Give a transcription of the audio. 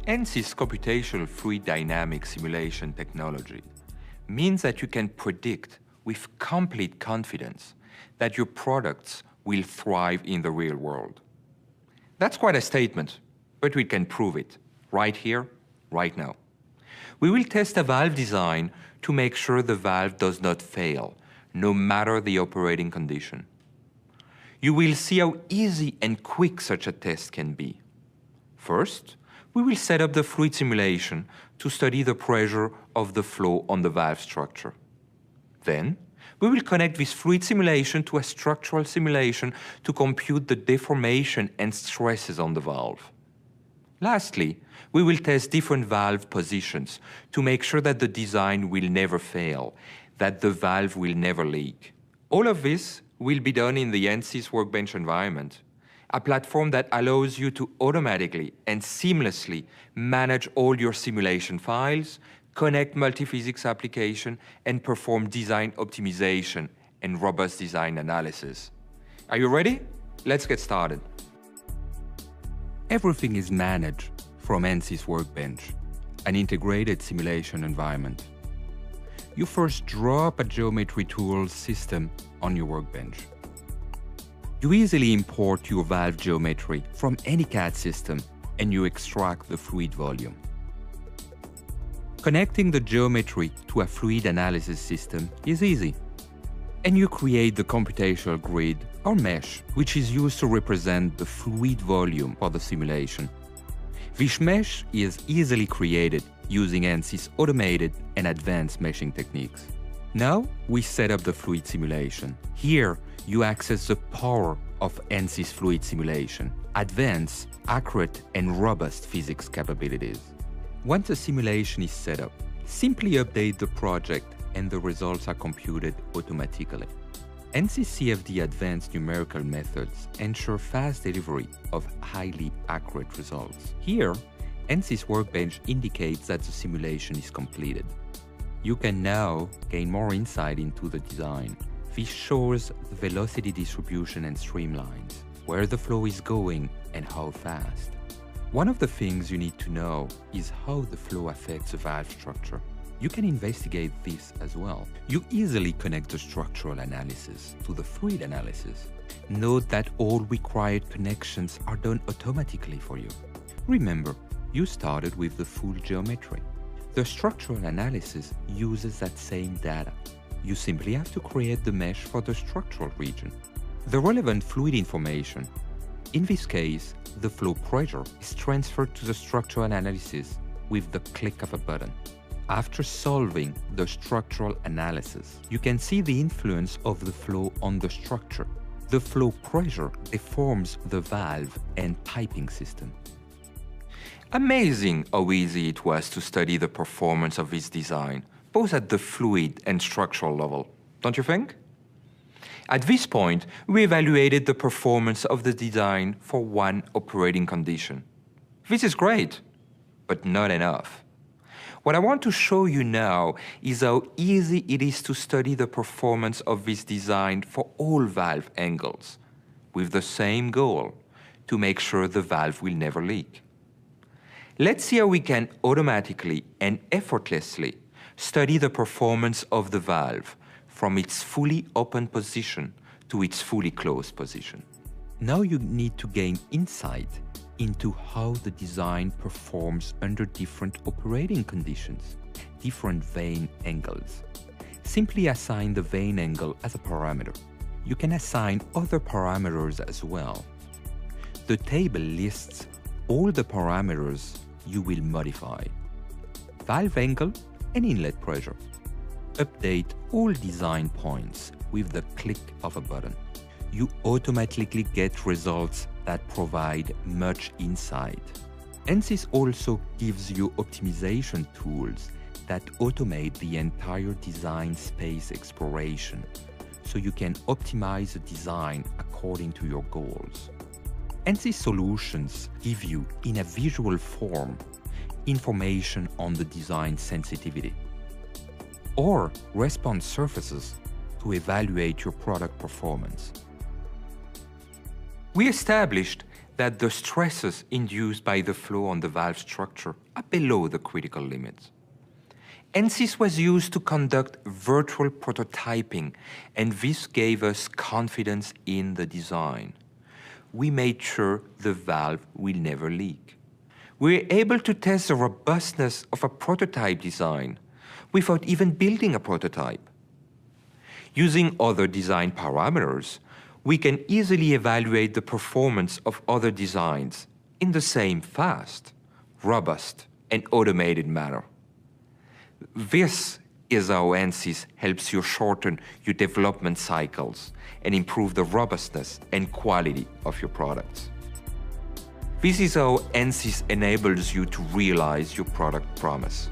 ANSYS computational fluid dynamic simulation technology means that you can predict with complete confidence that your products will thrive in the real world. That's quite a statement, but we can prove it right here, right now. We will test a valve design to make sure the valve does not fail, no matter the operating condition. You will see how easy and quick such a test can be. First, we will set up the fluid simulation to study the pressure of the flow on the valve structure. Then, we will connect this fluid simulation to a structural simulation to compute the deformation and stresses on the valve. Lastly, we will test different valve positions to make sure that the design will never fail, that the valve will never leak. All of this will be done in the ANSYS Workbench environment, a platform that allows you to automatically and seamlessly manage all your simulation files, connect multiphysics application, and perform design optimization and robust design analysis. Are you ready? Let's get started. Everything is managed from ANSYS Workbench, an integrated simulation environment. You first drop a geometry tools system on your workbench. You easily import your valve geometry from any CAD system and you extract the fluid volume. Connecting the geometry to a fluid analysis system is easy. And you create the computational grid or mesh, which is used to represent the fluid volume for the simulation. This mesh is easily created using ANSYS automated and advanced meshing techniques. Now we set up the fluid simulation. Here you access the power of ANSYS fluid simulation, advanced, accurate, and robust physics capabilities. Once the simulation is set up, simply update the project and the results are computed automatically. ANSYS CFD advanced numerical methods ensure fast delivery of highly accurate results. Here, ANSYS Workbench indicates that the simulation is completed. You can now gain more insight into the design. This shows the velocity distribution and streamlines, where the flow is going and how fast. One of the things you need to know is how the flow affects the valve structure. You can investigate this as well. You easily connect the structural analysis to the fluid analysis. Note that all required connections are done automatically for you. Remember, you started with the full geometry. The structural analysis uses that same data. You simply have to create the mesh for the structural region. The relevant fluid information, in this case, the flow pressure, is transferred to the structural analysis with the click of a button. After solving the structural analysis, you can see the influence of the flow on the structure. The flow pressure deforms the valve and piping system. Amazing how easy it was to study the performance of this design, both at the fluid and structural level, don't you think? At this point, we evaluated the performance of the design for one operating condition. This is great, but not enough. What I want to show you now is how easy it is to study the performance of this design for all valve angles, with the same goal, to make sure the valve will never leak. Let's see how we can automatically and effortlessly study the performance of the valve from its fully open position to its fully closed position. Now you need to gain insight into how the design performs under different operating conditions, different vane angles. Simply assign the vane angle as a parameter. You can assign other parameters as well. The table lists all the parameters you will modify: valve angle and inlet pressure. Update all design points with the click of a button. You automatically get results that provide much insight. ANSYS also gives you optimization tools that automate the entire design space exploration, so you can optimize the design according to your goals. ANSYS solutions give you, in a visual form, information on the design sensitivity, or response surfaces to evaluate your product performance. We established that the stresses induced by the flow on the valve structure are below the critical limits. ANSYS was used to conduct virtual prototyping, and this gave us confidence in the design. We made sure the valve will never leak. We were able to test the robustness of a prototype design without even building a prototype. Using other design parameters, we can easily evaluate the performance of other designs in the same fast, robust, and automated manner. This is how ANSYS helps you shorten your development cycles and improve the robustness and quality of your products. This is how ANSYS enables you to realize your product promise.